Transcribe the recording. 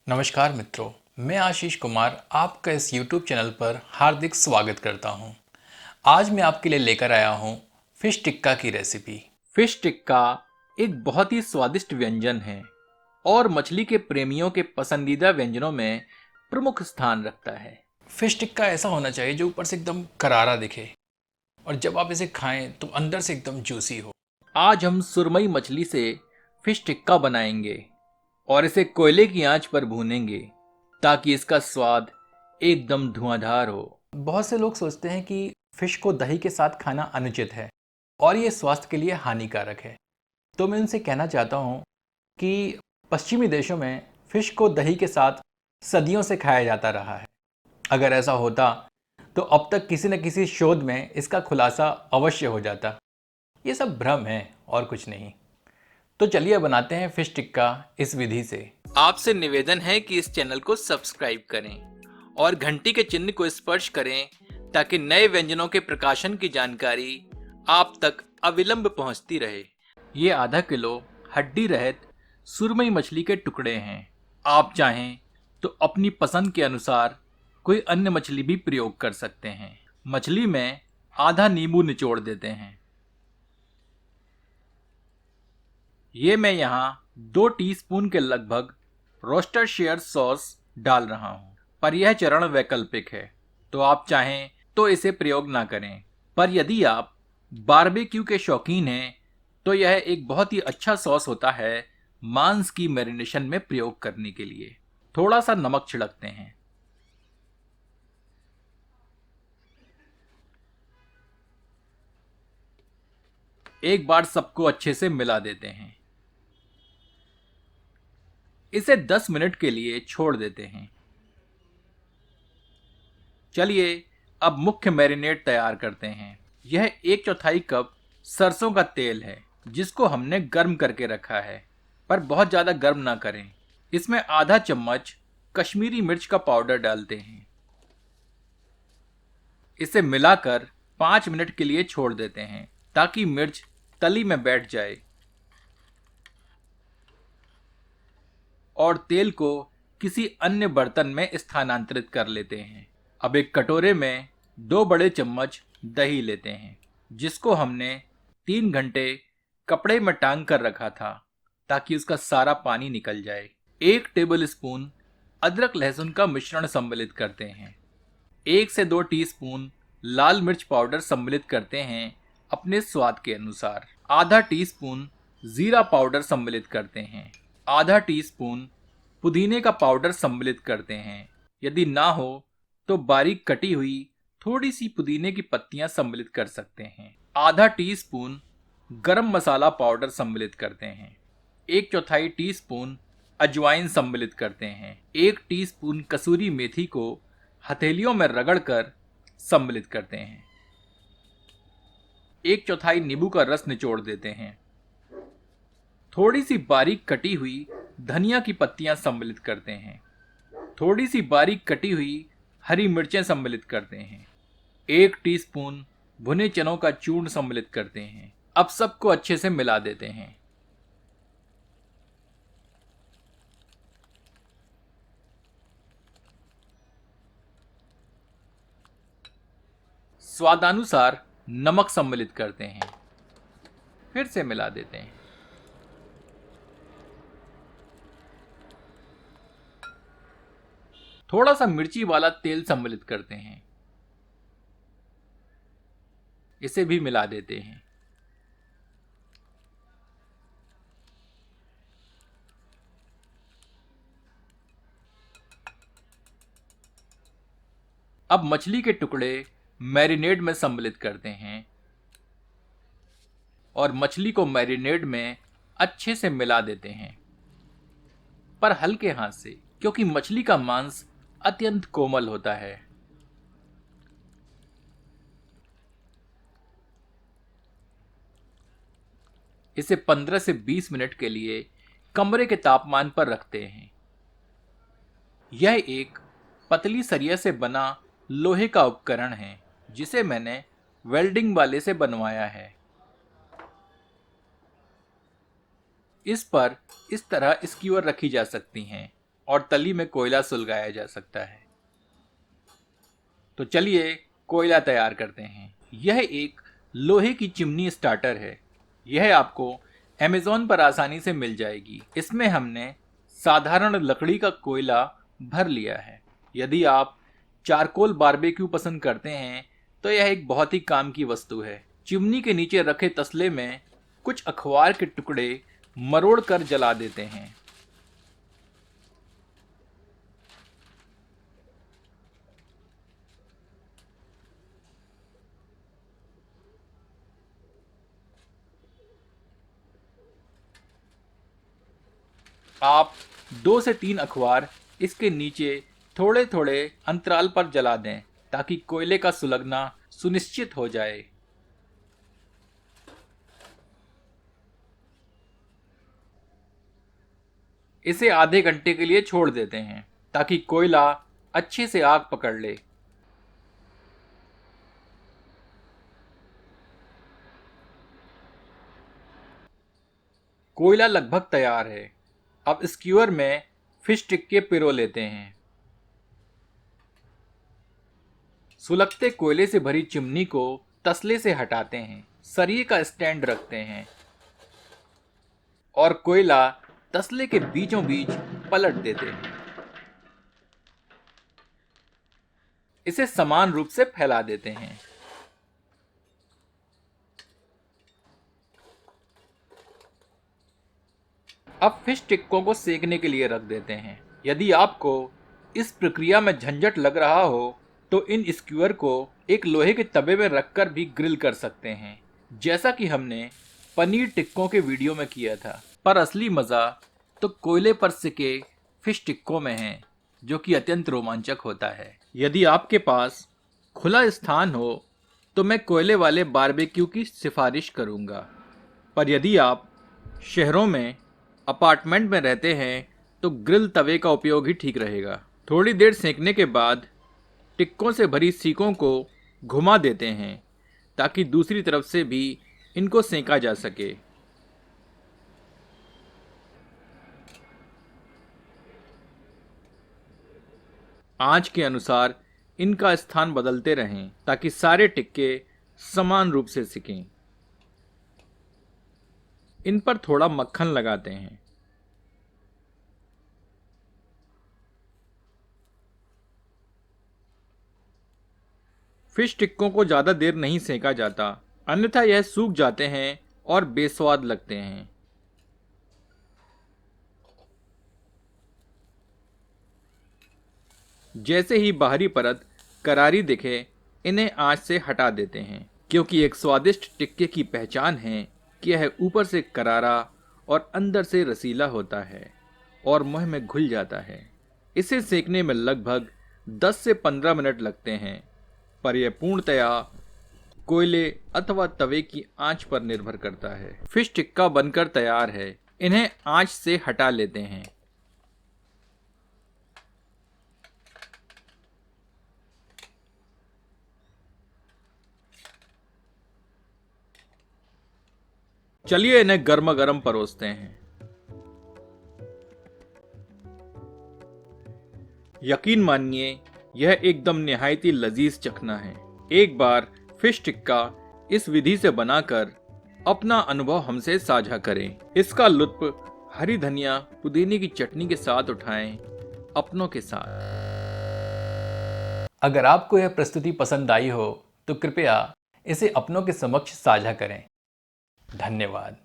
नमस्कार मित्रों, मैं आशीष कुमार आपका इस YouTube चैनल पर हार्दिक स्वागत करता हूं। आज मैं आपके लिए लेकर आया हूं फिश टिक्का की रेसिपी। फिश टिक्का एक बहुत ही स्वादिष्ट व्यंजन है और मछली के प्रेमियों के पसंदीदा व्यंजनों में प्रमुख स्थान रखता है। फिश टिक्का ऐसा होना चाहिए जो ऊपर से एकदम करारा दिखे और जब आप इसे खाएं तो अंदर से एकदम जूसी हो। आज हम सुरमई मछली से फिश टिक्का बनाएंगे और इसे कोयले की आंच पर भूनेंगे ताकि इसका स्वाद एकदम धुआंधार हो। बहुत से लोग सोचते हैं कि फिश को दही के साथ खाना अनुचित है और ये स्वास्थ्य के लिए हानिकारक है। तो मैं उनसे कहना चाहता हूँ कि पश्चिमी देशों में फिश को दही के साथ सदियों से खाया जाता रहा है। अगर ऐसा होता तो अब तक किसी न किसी शोध में इसका खुलासा अवश्य हो जाता। ये सब भ्रम है और कुछ नहीं। तो चलिए बनाते हैं फिश टिक्का इस विधि से। आपसे निवेदन है कि इस चैनल को सब्सक्राइब करें और घंटी के चिन्ह को स्पर्श करें ताकि नए व्यंजनों के प्रकाशन की जानकारी आप तक अविलंब पहुंचती रहे। ये आधा किलो हड्डी रहित सुरमई मछली के टुकड़े हैं। आप चाहें तो अपनी पसंद के अनुसार कोई अन्य मछली भी प्रयोग कर सकते हैं। मछली में आधा नींबू निचोड़ देते हैं। ये मैं यहाँ 2 टीस्पून के लगभग रोस्टरशेयर सॉस डाल रहा हूँ, पर यह चरण वैकल्पिक है, तो आप चाहें तो इसे प्रयोग ना करें। पर यदि आप बारबेक्यू के शौकीन हैं तो यह एक बहुत ही अच्छा सॉस होता है मांस की मैरिनेशन में प्रयोग करने के लिए। थोड़ा सा नमक छिड़कते हैं। एक बार सबको अच्छे से मिला देते हैं। इसे 10 मिनट के लिए छोड़ देते हैं। चलिए अब मुख्य मैरिनेट तैयार करते हैं। यह 1/4 कप सरसों का तेल है जिसको हमने गर्म करके रखा है, पर बहुत ज़्यादा गर्म ना करें। इसमें आधा चम्मच कश्मीरी मिर्च का पाउडर डालते हैं। इसे मिलाकर 5 मिनट के लिए छोड़ देते हैं ताकि मिर्च तली में बैठ जाए और तेल को किसी अन्य बर्तन में स्थानांतरित कर लेते हैं। अब एक कटोरे में 2 बड़े चम्मच दही लेते हैं जिसको हमने 3 घंटे कपड़े में टांग कर रखा था ताकि उसका सारा पानी निकल जाए। 1 टेबल स्पून अदरक लहसुन का मिश्रण सम्मिलित करते हैं। 1 से 2 टीस्पून लाल मिर्च पाउडर सम्मिलित करते हैं अपने स्वाद के अनुसार। आधा टीस्पून जीरा पाउडर सम्मिलित करते हैं। आधा टीस्पून पुदीने का पाउडर सम्मिलित करते हैं। यदि ना हो तो बारीक कटी हुई थोड़ी सी पुदीने की पत्तियां सम्मिलित कर सकते हैं। आधा टीस्पून गरम मसाला पाउडर सम्मिलित करते हैं। 1/4 टीस्पून अजवाइन सम्मिलित करते हैं। 1 टीस्पून कसूरी मेथी को हथेलियों में रगड़कर सम्मिलित करते हैं। 1/4 नींबू का रस निचोड़ देते हैं। थोड़ी सी बारीक कटी हुई धनिया की पत्तियां सम्मिलित करते हैं। थोड़ी सी बारीक कटी हुई हरी मिर्चें सम्मिलित करते हैं। 1 टीस्पून भुने चनों का चूर्ण सम्मिलित करते हैं। अब सबको अच्छे से मिला देते हैं। स्वादानुसार नमक सम्मिलित करते हैं। फिर से मिला देते हैं। थोड़ा सा मिर्ची वाला तेल सम्मिलित करते हैं। इसे भी मिला देते हैं। अब मछली के टुकड़े मैरिनेड में सम्मिलित करते हैं और मछली को मैरिनेड में अच्छे से मिला देते हैं, पर हल्के हाथ से, क्योंकि मछली का मांस अत्यंत कोमल होता है। इसे 15 से 20 मिनट के लिए कमरे के तापमान पर रखते हैं। यह एक पतली सरिया से बना लोहे का उपकरण है जिसे मैंने वेल्डिंग वाले से बनवाया है। इस पर इस तरह स्कीवर रखी जा सकती हैं और तली में कोयला सुलगाया जा सकता है। तो चलिए कोयला तैयार करते हैं। यह एक लोहे की चिमनी स्टार्टर है। यह आपको अमेज़ॉन पर आसानी से मिल जाएगी। इसमें हमने साधारण लकड़ी का कोयला भर लिया है। यदि आप चारकोल बारबेक्यू पसंद करते हैं तो यह एक बहुत ही काम की वस्तु है। चिमनी के नीचे रखे तसले में कुछ अखबार के टुकड़े मरोड़ कर जला देते हैं। आप 2 से 3 अखबार इसके नीचे थोड़े थोड़े अंतराल पर जला दें ताकि कोयले का सुलगना सुनिश्चित हो जाए। इसे आधे घंटे के लिए छोड़ देते हैं ताकि कोयला अच्छे से आग पकड़ ले। कोयला लगभग तैयार है। अब स्क्यूअर में फिश टिक्के पिरो लेते हैं। सुलगते कोयले से भरी चिमनी को तसले से हटाते हैं, सरिये का स्टैंड रखते हैं और कोयला तसले के बीचों बीच पलट देते हैं। इसे समान रूप से फैला देते हैं। अब फिश टिक्कों को सेकने के लिए रख देते हैं। यदि आपको इस प्रक्रिया में झंझट लग रहा हो तो इन स्क्यूअर को एक लोहे के तवे में रखकर भी ग्रिल कर सकते हैं, जैसा कि हमने पनीर टिक्कों के वीडियो में किया था। पर असली मज़ा तो कोयले पर सिके फिश टिक्कों में है, जो कि अत्यंत रोमांचक होता है। यदि आपके पास खुला स्थान हो तो मैं कोयले वाले बारबेक्यू की सिफारिश करूंगा। पर यदि आप शहरों में अपार्टमेंट में रहते हैं तो ग्रिल तवे का उपयोग ही ठीक रहेगा। थोड़ी देर सेकने के बाद टिक्कों से भरी सीकों को घुमा देते हैं ताकि दूसरी तरफ से भी इनको सेका जा सके। आंच के अनुसार इनका स्थान बदलते रहें ताकि सारे टिक्के समान रूप से सिकें। इन पर थोड़ा मक्खन लगाते हैं। फिश टिक्कों को ज़्यादा देर नहीं सेका जाता, अन्यथा यह सूख जाते हैं और बेस्वाद लगते हैं। जैसे ही बाहरी परत करारी दिखे, इन्हें आंच से हटा देते हैं, क्योंकि एक स्वादिष्ट टिक्के की पहचान है कि यह ऊपर से करारा और अंदर से रसीला होता है और मुंह में घुल जाता है। इसे सेकने में लगभग 10 से 15 मिनट लगते हैं, पर यह पूर्णतया कोयले अथवा तवे की आंच पर निर्भर करता है। फिश टिक्का बनकर तैयार है। इन्हें आंच से हटा लेते हैं। चलिए इन्हें गर्मा गर्म परोसते हैं। यकीन मानिए यह एकदम निहायती लजीज चखना है। एक बार फिश टिक्का इस विधि से बनाकर अपना अनुभव हमसे साझा करें। इसका लुत्फ हरी धनिया पुदीने की चटनी के साथ उठाएं, अपनों के साथ। अगर आपको यह प्रस्तुति पसंद आई हो तो कृपया इसे अपनों के समक्ष साझा करें। धन्यवाद।